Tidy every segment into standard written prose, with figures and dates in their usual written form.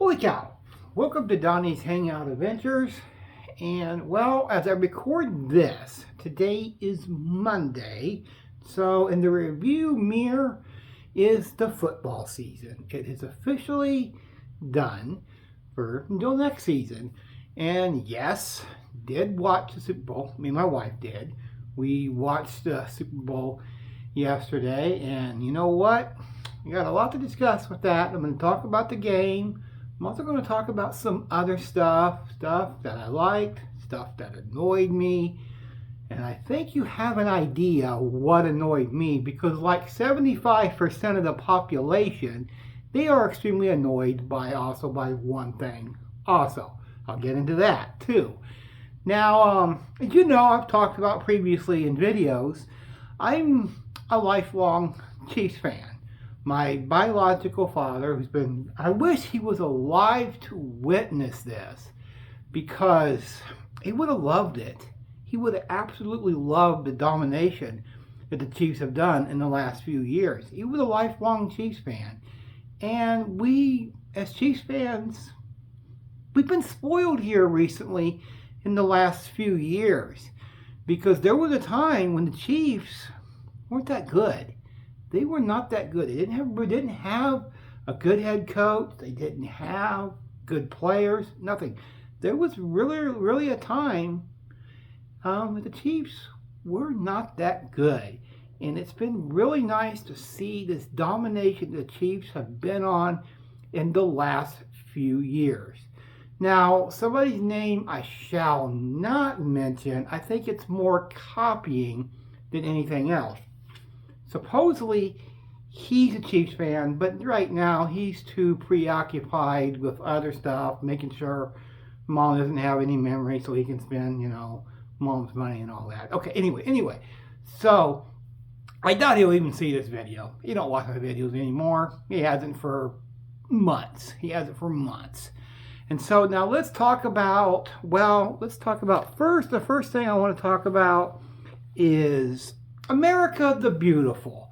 Holy cow! Welcome to Donnie's Hangout Adventures. And well, as I record this, today is Monday. So in the review mirror is the football season. It is officially done for until next season. And yes, did watch the Super Bowl. Me and my wife did. We watched the Super Bowl yesterday. And you know what? We got a lot to discuss with that. I'm going to talk about the game. I'm also going to talk about some other stuff that I liked, stuff that annoyed me. And I think you have an idea what annoyed me because like 75% of the population, they are extremely annoyed by one thing. Also, I'll get into that too. Now, as you know, I've talked about previously in videos, I'm a lifelong Chiefs fan. My biological father, I wish he was alive to witness this because he would have loved it. He would have absolutely loved the domination that the Chiefs have done in the last few years. He was a lifelong Chiefs fan. And we, as Chiefs fans, we've been spoiled here recently in the last few years because there was a time when the Chiefs weren't that good. They were not that good. They didn't have a good head coach. They didn't have good players. Nothing. There was really a time that the Chiefs were not that good. And it's been really nice to see this domination the Chiefs have been on in the last few years. Now, somebody's name I shall not mention. I think it's more copying than anything else. Supposedly, he's a Chiefs fan, but right now he's too preoccupied with other stuff, making sure mom doesn't have any memory so he can spend, mom's money and all that. Okay, anyway. So, I doubt he'll even see this video. He don't watch my videos anymore. He hasn't for months. And so now let's talk about first, the first thing I want to talk about is America the Beautiful.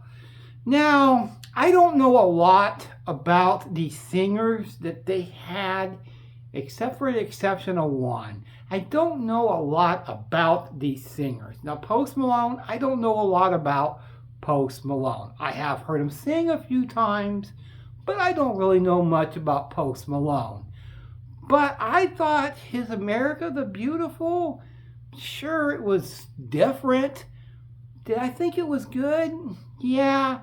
Now, I don't know a lot about the singers that they had, except for the exception of one. I don't know a lot about these singers. Now, Post Malone, I don't know a lot about Post Malone. I have heard him sing a few times, but I don't really know much about Post Malone. But I thought his America the Beautiful, sure, it was different. Did I think it was good? Yeah.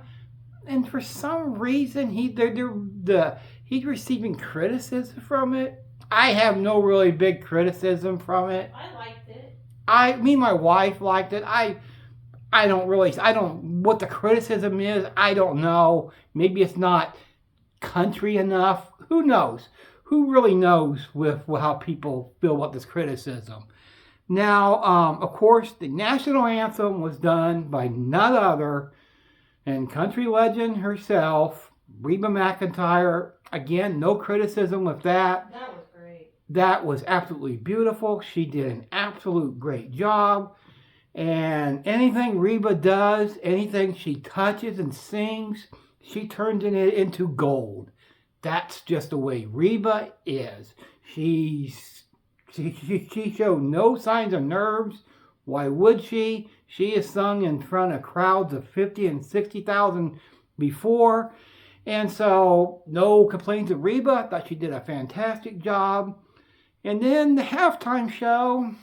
And for some reason, he's receiving criticism from it. I have no really big criticism from it. I liked it. Me and my wife liked it. What the criticism is, I don't know. Maybe it's not country enough. Who knows? Who really knows with how people feel about this criticism? Now, of course, the national anthem was done by none other than country legend herself, Reba McEntire. Again, no criticism with that. That was great. That was absolutely beautiful. She did an absolute great job. And anything Reba does, anything she touches and sings, she turns it into gold. That's just the way Reba is. She showed no signs of nerves. Why would she? She has sung in front of crowds of 50 and 60,000 before. And so, no complaints of Reba. I thought she did a fantastic job. And then the halftime show.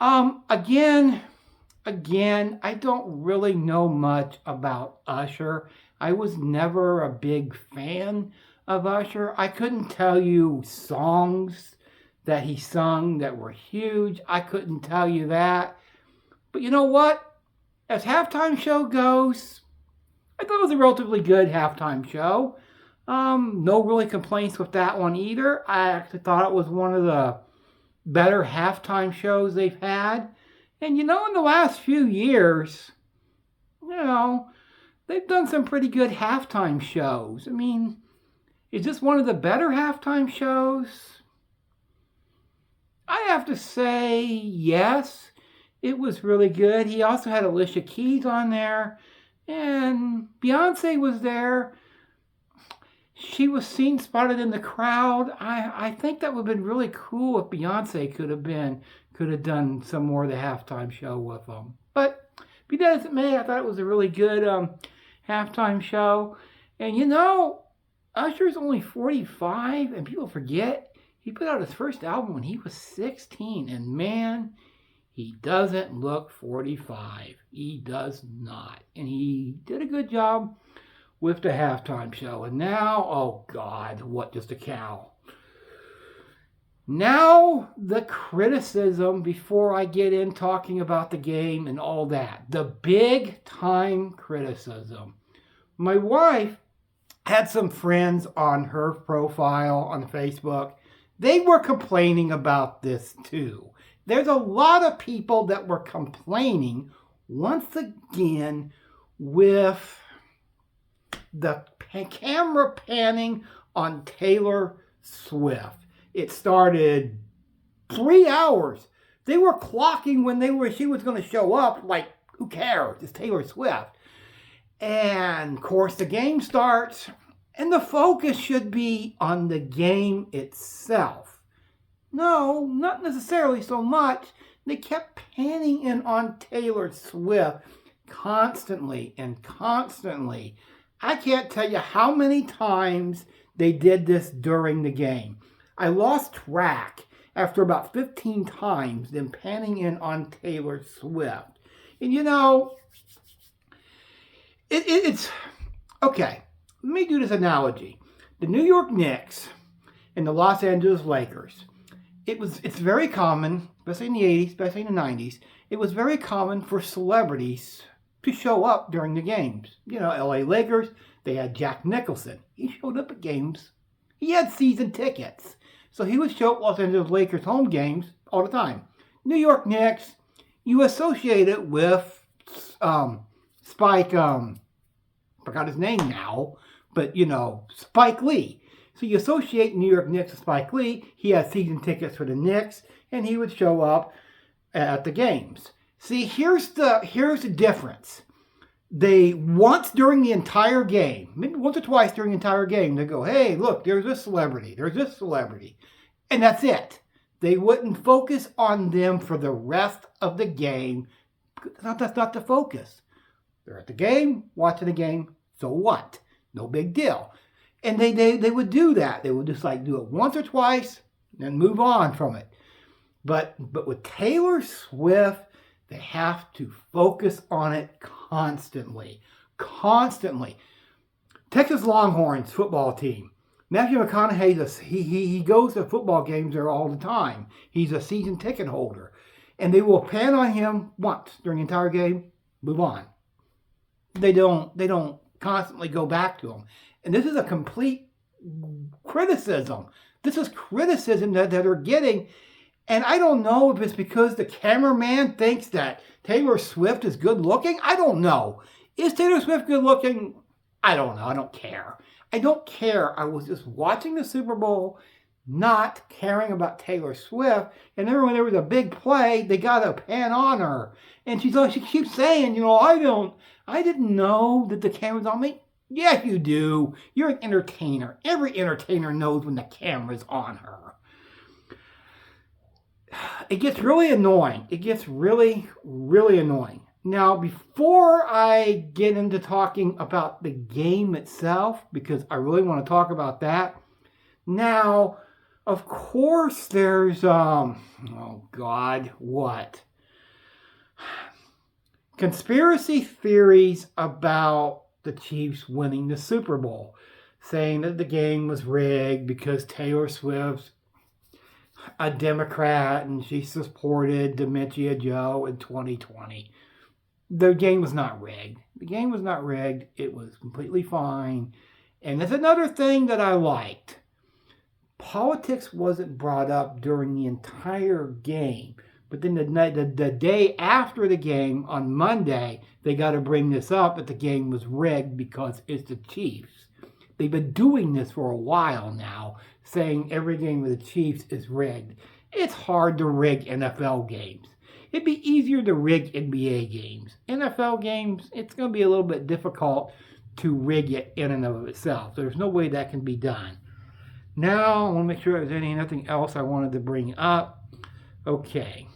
Again, I don't really know much about Usher. I was never a big fan of Usher. I couldn't tell you songs that he sung that were huge. I couldn't tell you that. But you know what? As halftime show goes, I thought it was a relatively good halftime show. No really complaints with that one either. I actually thought it was one of the better halftime shows they've had. And in the last few years, they've done some pretty good halftime shows. I mean, is this one of the better halftime shows? I have to say yes, it was really good. He also had Alicia Keys on there, and Beyonce was there. she was seen spotted in the crowd. I think that would have been really cool if Beyonce could have done some more of the halftime show with them. But be that as it may, I thought it was a really good halftime show. And Usher's only 45, and people forget he put out his first album when he was 16, and man, he doesn't look 45. He does not. And he did a good job with the halftime show. And now, oh God, what just a cow. Now, the criticism before I get in talking about the game and all that. The big time criticism. My wife had some friends on her profile on Facebook. They were complaining about this too. There's a lot of people that were complaining once again with the camera panning on Taylor Swift. It started 3 hours. They were clocking when she was going to show up. Like, who cares? It's Taylor Swift. And of course the game starts, and the focus should be on the game itself. No, not necessarily so much. They kept panning in on Taylor Swift constantly and constantly. I can't tell you how many times they did this during the game. I lost track after about 15 times them panning in on Taylor Swift. And it's okay. Let me do this analogy. The New York Knicks and the Los Angeles Lakers. It's very common, especially in the 80s, especially in the 90s, it was very common for celebrities to show up during the games. LA Lakers, they had Jack Nicholson. He showed up at games. He had season tickets. So he would show up Los Angeles Lakers home games all the time. New York Knicks, you associate it with Spike, forgot his name now, but Spike Lee. So you associate New York Knicks with Spike Lee. He had season tickets for the Knicks, and he would show up at the games. See, here's the difference. They once during the entire game, maybe once or twice during the entire game, they go, hey, look, there's this celebrity, and that's it. They wouldn't focus on them for the rest of the game. That's not the focus. They're at the game, watching the game, so what? No big deal. And they would do that. They would just do it once or twice, and move on from it. But with Taylor Swift, they have to focus on it constantly. Constantly. Texas Longhorns football team. Matthew McConaughey, he goes to football games there all the time. He's a season ticket holder. And they will pan on him once during the entire game, move on. They don't constantly go back to him. And this is a complete criticism. This is criticism that they're getting. And I don't know if it's because the cameraman thinks that Taylor Swift is good looking. I don't know. Is Taylor Swift good looking? I don't know. I don't care. I don't care. I was just watching the Super Bowl, not caring about Taylor Swift. And then when there was a big play, they got a pan on her. And she keeps saying, I didn't know that the camera's on me. Yes, you do. You're an entertainer. Every entertainer knows when the camera's on her. It gets really annoying. It gets really, really annoying. Now, before I get into talking about the game itself, because I really want to talk about that, now, of course, there's, oh God, what? Conspiracy theories about the Chiefs winning the Super Bowl, saying that the game was rigged because Taylor Swift's a Democrat and she supported Dementia Joe in 2020. The game was not rigged. The game was not rigged. It was completely fine. And that's another thing that I liked. Politics wasn't brought up during the entire game. But then the day after the game, on Monday, they got to bring this up that the game was rigged because it's the Chiefs. They've been doing this for a while now, saying every game with the Chiefs is rigged. It's hard to rig NFL games. It'd be easier to rig NBA games. NFL games, it's going to be a little bit difficult to rig it in and of itself. There's no way that can be done. Now, I want to make sure there's anything else I wanted to bring up. Okay.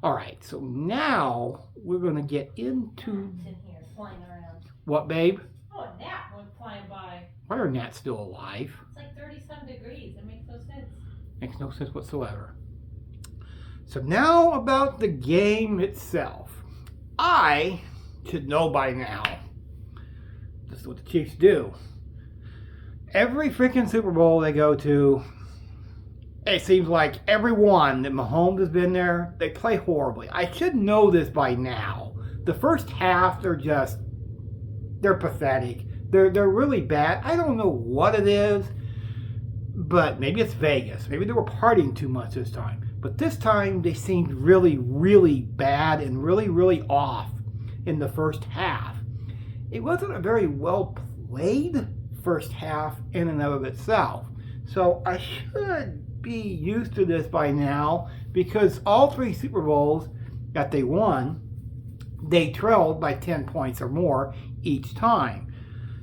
All right, so now we're going to get into... It's in here, flying around. What, babe? Oh, a gnat went flying by. Why are gnats still alive? It's like 30-some degrees. It makes no sense. Makes no sense whatsoever. So now about the game itself. I should know by now. This is what the Chiefs do. Every freaking Super Bowl they go to, it seems like every one that Mahomes has been there, they play horribly. I should know this by now. The first half, they're pathetic. They're really bad. I don't know what it is, but maybe it's Vegas. Maybe they were partying too much this time. But this time, they seemed really, really bad and really, really off in the first half. It wasn't a very well played first half in and of itself. So I should be used to this by now, because all three Super Bowls that they won, they trailed by 10 points or more each time.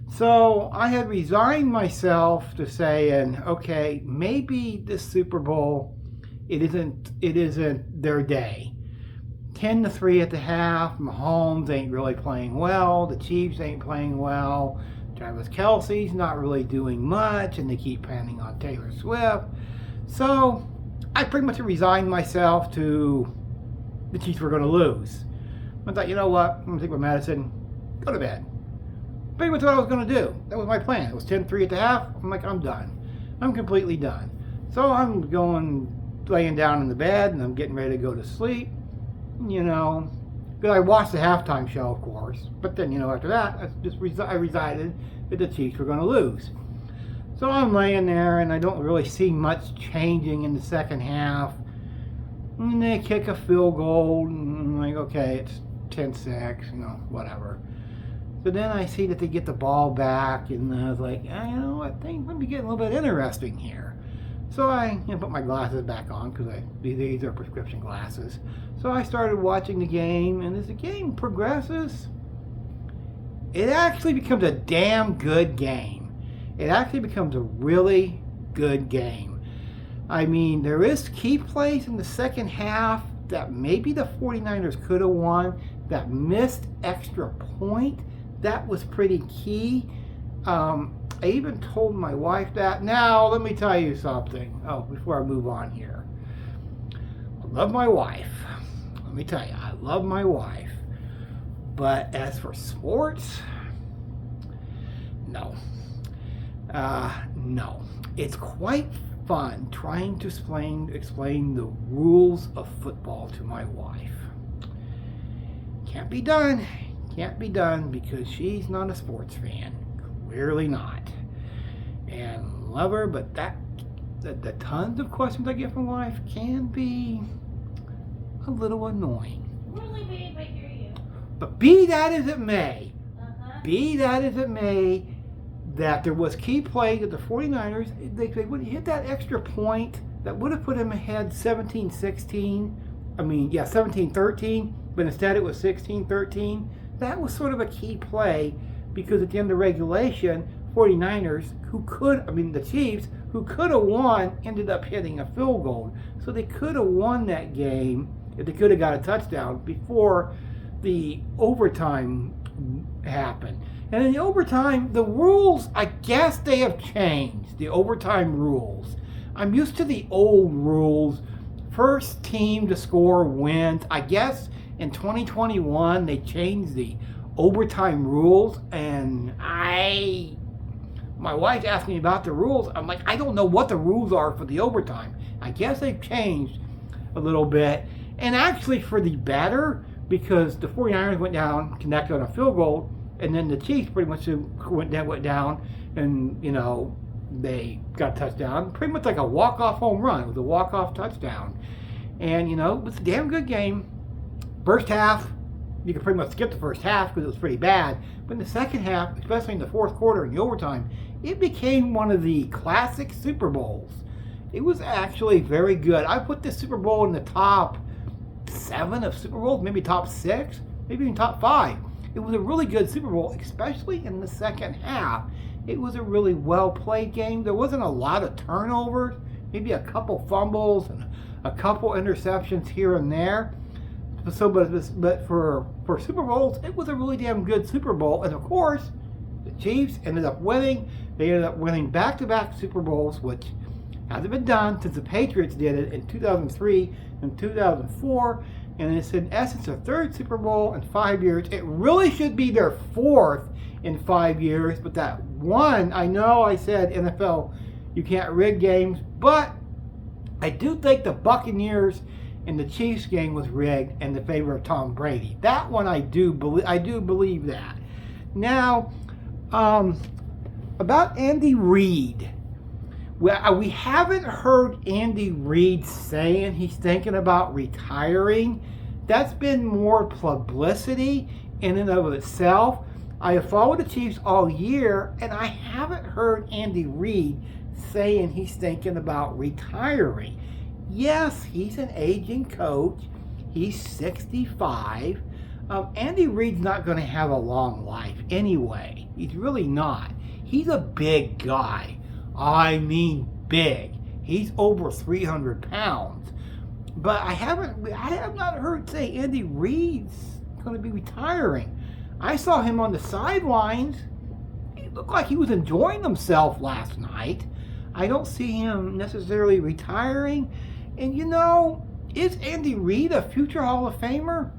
So I had resigned myself to saying, okay, maybe this Super Bowl, it isn't their day. 10-3 at the half. Mahomes ain't really playing well. The Chiefs ain't playing well. Travis Kelce's not really doing much, and they keep panning on Taylor Swift. So I pretty much resigned myself to the Chiefs were going to lose. I thought, you know what? I'm going to take my medicine, go to bed. Pretty much what I was going to do. That was my plan. It was 10-3 at the half. I'm like, I'm done. I'm completely done. So I'm laying down in the bed, and I'm getting ready to go to sleep. You know, because I watched the halftime show, of course. But then, after that, I resided that the Chiefs were going to lose. So I'm laying there, and I don't really see much changing in the second half. And they kick a field goal, and I'm like, okay, it's 10-6, whatever. So then I see that they get the ball back, and I was like, I think might be getting a little bit interesting here. So I put my glasses back on, because these are prescription glasses. So I started watching the game, and as the game progresses, it actually becomes a damn good game. It actually becomes a really good game. I mean, there is key plays in the second half that maybe the 49ers could have won. That missed extra point, that was pretty key. I even told my wife that. Now, let me tell you something. Oh, before I move on here. I love my wife. Let me tell you, I love my wife. But as for sports, no. No. It's quite fun trying to explain the rules of football to my wife. Can't be done. Can't be done because she's not a sports fan. Clearly not. And love her, but the tons of questions I get from my wife can be a little annoying. Really, babe, I hear you. But be that as it may, Uh-huh. that there was key play that the 49ers, they would hit that extra point that would have put them ahead 17-16. 17-13, but instead it was 16-13. That was sort of a key play because at the end of regulation, 49ers, the Chiefs, who could have won, ended up hitting a field goal. So they could have won that game if they could have got a touchdown before the overtime happened. And in the overtime, the rules, I guess they have changed, the overtime rules. I'm used to the old rules. First team to score wins. I guess in 2021, they changed the overtime rules, and my wife asked me about the rules. I'm like, I don't know what the rules are for the overtime. I guess they've changed a little bit, and actually for the better, because the 49ers went down, connected on a field goal, and then the Chiefs pretty much went down, and they got a touchdown, pretty much like a walk-off home run. It was a walk-off touchdown, and it was a damn good game. First half, you could pretty much skip the first half because it was pretty bad. But in the second half, especially in the fourth quarter and the overtime, it became one of the classic Super Bowls. It was actually very good. I put this Super Bowl in the top 7 of Super Bowls, maybe top 6, maybe even top 5. It was a really good Super Bowl, especially in the second half. It was a really well played game. There wasn't a lot of turnovers, maybe a couple fumbles and a couple interceptions here and there. So, but for Super Bowls, it was a really damn good Super Bowl. And of course, the Chiefs ended up winning. They ended up winning back-to-back Super Bowls, which hasn't been done since the Patriots did it in 2003 and 2004. And it's in essence their third Super Bowl in 5 years. It really should be their fourth in 5 years. But that one, I know I said NFL, you can't rig games, but I do think the Buccaneers and the Chiefs game was rigged in the favor of Tom Brady. That one I do believe that. Now, about Andy Reid. Well, we haven't heard Andy Reid saying he's thinking about retiring. That's been more publicity in and of itself. I have followed the Chiefs all year, and I haven't heard Andy Reid saying he's thinking about retiring. Yes, he's an aging coach. He's 65. Andy Reid's not going to have a long life anyway. He's really not. He's a big guy. I mean big. He's over 300 pounds. But I have not heard say Andy Reid's going to be retiring. I saw him on the sidelines. He looked like he was enjoying himself last night. I don't see him necessarily retiring. And you know, is Andy Reid a future Hall of Famer?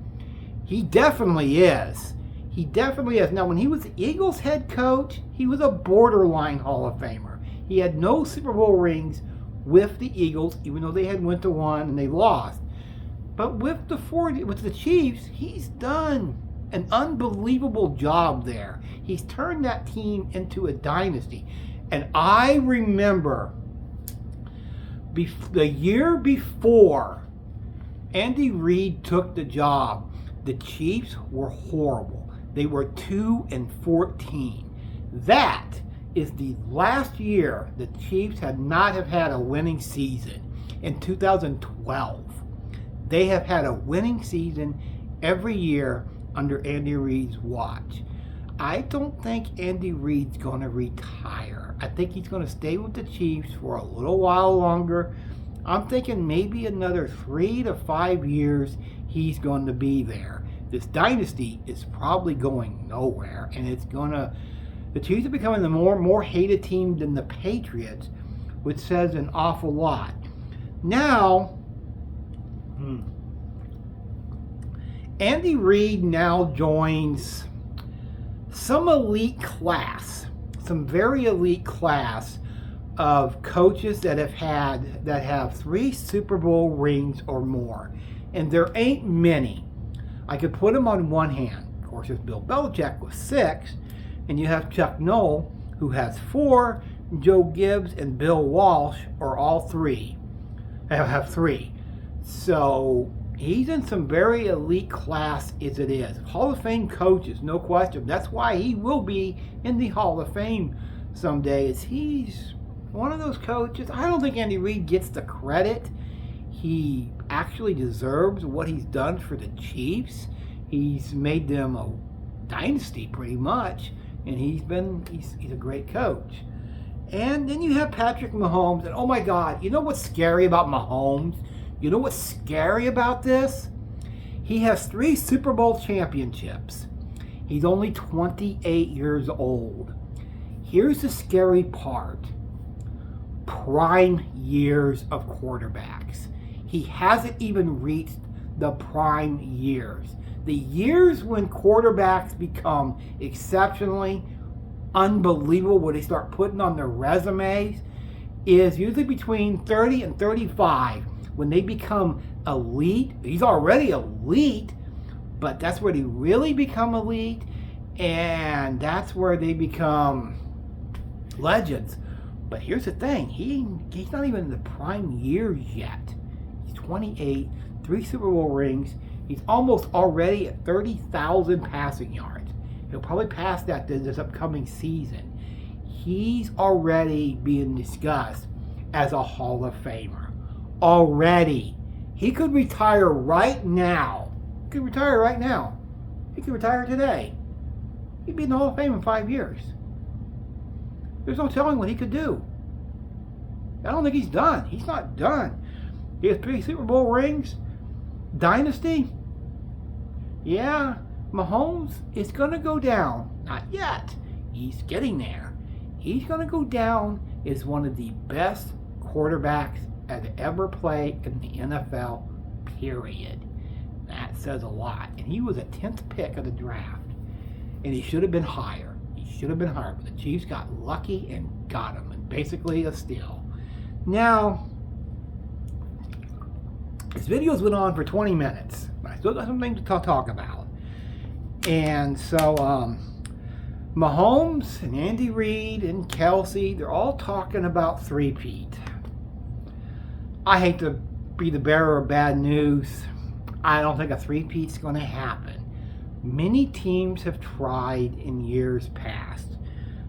He definitely is. He definitely is. Now, when he was the Eagles head coach, he was a borderline Hall of Famer. He had no Super Bowl rings with the Eagles, even though they had went to one and they lost. But with the Chiefs, he's done an unbelievable job there. He's turned that team into a dynasty. And I remember the year before Andy Reid took the job, the Chiefs were horrible. They were 2-14. That is the last year the Chiefs had not have had a winning season. In 2012, they have had a winning season every year under Andy Reid's watch. I don't think Andy Reid's going to retire. I think he's going to stay with the Chiefs for a little while longer. I'm thinking maybe another 3 to 5 years he's going to be there. This dynasty is probably going nowhere, and the Chiefs are becoming the more hated team than the Patriots, which says an awful lot. Now, Andy Reid now joins some very elite class of coaches that have 3 Super Bowl rings or more. And there ain't many. I could put them on one hand. Of course, there's Bill Belichick with 6, and you have Chuck Noll, who has 4, Joe Gibbs and Bill Walsh are all 3. Have 3. So he's in some very elite class as it is. Hall of Fame coaches, no question. That's why he will be in the Hall of Fame someday, is he's one of those coaches. I don't think Andy Reid gets the credit he actually deserves what he's done for the Chiefs. He's made them a dynasty pretty much, and he's a great coach. And then you have Patrick Mahomes, and oh my God, you know what's scary about Mahomes? You know what's scary about this? He has 3 Super Bowl championships. He's only 28 years old. Here's the scary part. Prime years of quarterbacks. He hasn't even reached the prime years. The years when quarterbacks become exceptionally unbelievable, when they start putting on their resumes, is usually between 30 and 35. When they become elite, he's already elite, but that's where they really become elite, and that's where they become legends. But here's the thing, he's not even in the prime years yet. He's 28, 3 Super Bowl rings. He's almost already at 30,000 passing yards. He'll probably pass that this upcoming season. He's already being discussed as a Hall of Famer. Already. He could retire right now. He could retire right now. He could retire today. he'd be in the Hall of Fame in 5 years. There's no telling what he could do. I don't think he's done. He's not done. He has 3 Super Bowl rings. Dynasty? Yeah, Mahomes is going to go down. Not yet. He's getting there. He's going to go down as one of the best quarterbacks to ever play in the NFL, period. That says a lot. And he was a 10th pick of the draft. And he should have been higher. He should have been higher. But the Chiefs got lucky and got him. And basically a steal. Now, this video's went on for 20 minutes. I still got something to talk about. And so, Mahomes and Andy Reid and Kelsey, they're all talking about three-peat. I hate to be the bearer of bad news. I don't think a three-peat's going to happen. Many teams have tried in years past.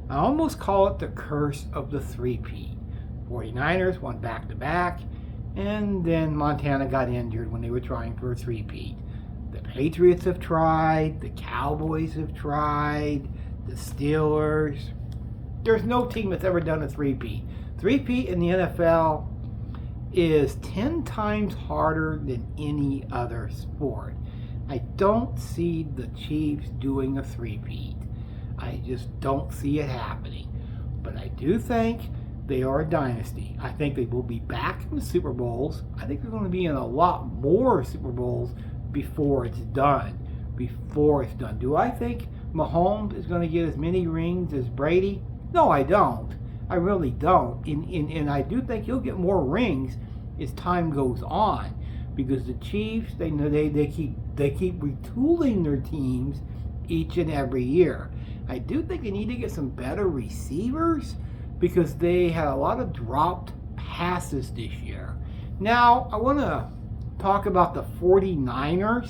I almost call it the curse of the three-peat. 49ers won back-to-back, and then Montana got injured when they were trying for a three-peat. The Patriots have tried, the Cowboys have tried, the Steelers. There's no team that's ever done a three-peat. Three-peat in the NFL is 10 times harder than any other sport. I don't see the Chiefs doing a three-peat. I just don't see it happening. But I do think they are a dynasty. I think they will be back in the Super Bowls. I think they're going to be in a lot more Super Bowls before it's done. Do I think Mahomes is going to get as many rings as Brady? No, I don't. I really don't. And I do think he'll get more rings as time goes on, because the Chiefs, they keep retooling their teams each and every year. I do think they need to get some better receivers, because they had a lot of dropped passes this year. Now, I want to talk about the 49ers.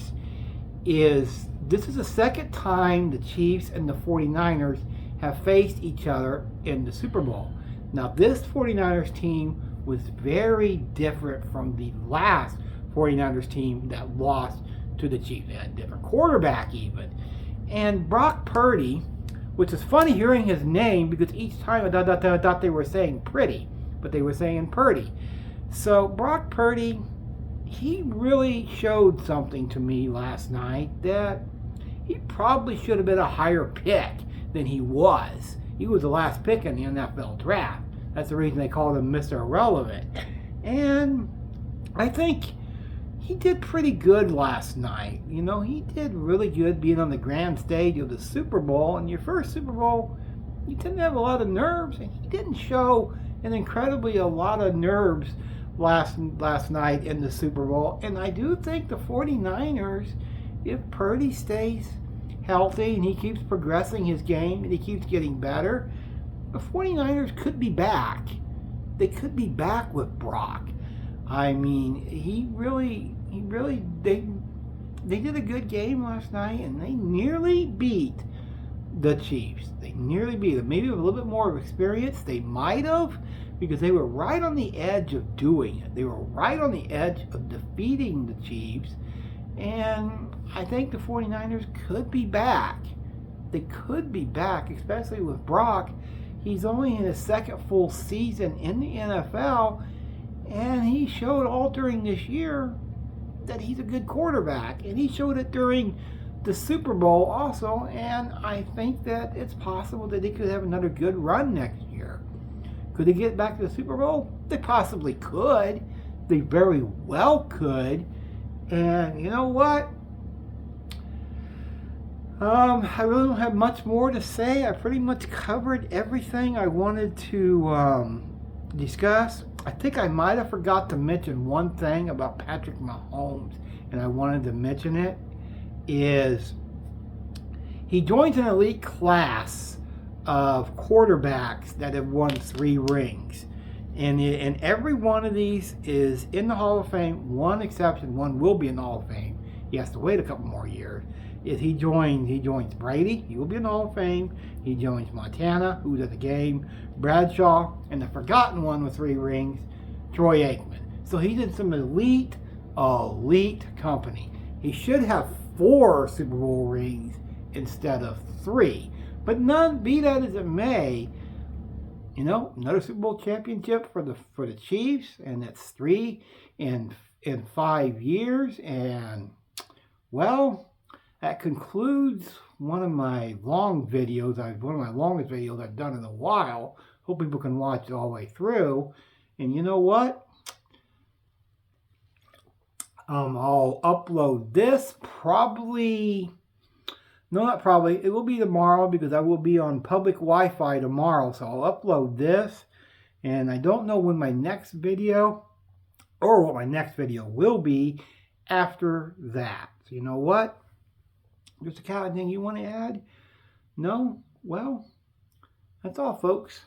This is the second time the Chiefs and the 49ers have faced each other in the Super Bowl. Now, this 49ers team was very different from the last 49ers team that lost to the Chiefs. They had a different quarterback even. And Brock Purdy, which is funny hearing his name, because each time I thought they were saying Pretty, but they were saying Purdy. So Brock Purdy, he really showed something to me last night that he probably should have been a higher pick than he was. He was the last pick in the NFL draft. That's the reason they called him Mr. Irrelevant. And I think he did pretty good last night. You know, he did really good being on the grand stage of the Super Bowl. And your first Super Bowl, you tend to have a lot of nerves, and he didn't show an incredibly a lot of nerves last night in the Super Bowl. And I do think the 49ers, if Purdy stays healthy and he keeps progressing his game and he keeps getting better, the 49ers could be back. They could be back with Brock. I mean, they did a good game last night, and they nearly beat the Chiefs. They nearly beat them. Maybe with a little bit more of experience, they might have, because they were right on the edge of doing it. They were right on the edge of defeating the Chiefs, and I think the 49ers could be back. They could be back, especially with Brock. He's only in his second full season in the NFL, and he showed all during this year that he's a good quarterback. And he showed it during the Super Bowl also, and I think that it's possible that they could have another good run next year. Could they get back to the Super Bowl? They possibly could. They very well could. And you know what? I really don't have much more to say. I pretty much covered everything I wanted to discuss. I think I might have forgot to mention one thing about Patrick Mahomes, and I wanted to mention it, is he joins an elite class of quarterbacks that have won 3 rings. And every one of these is in the Hall of Fame. One exception, one will be in the Hall of Fame. He has to wait a couple more years. Is he joins Brady, he will be in the Hall of Fame. He joins Montana, who's at the game, Bradshaw, and the forgotten one with 3 rings, Troy Aikman. So he's in some elite company. He should have 4 Super Bowl rings instead of 3. But none, be that as it may, you know, another Super Bowl championship for the Chiefs, and that's 3 in 5 years. And well, that concludes one of my long videos. One of my longest videos I've done in a while. Hope people can watch it all the way through. And you know what? I'll upload this probably. No, not probably. It will be tomorrow because I will be on public Wi-Fi tomorrow. So I'll upload this. And I don't know when my next video or what my next video will be after that. So you know what? Just a kind of thing you want to add? No? Well, that's all, folks.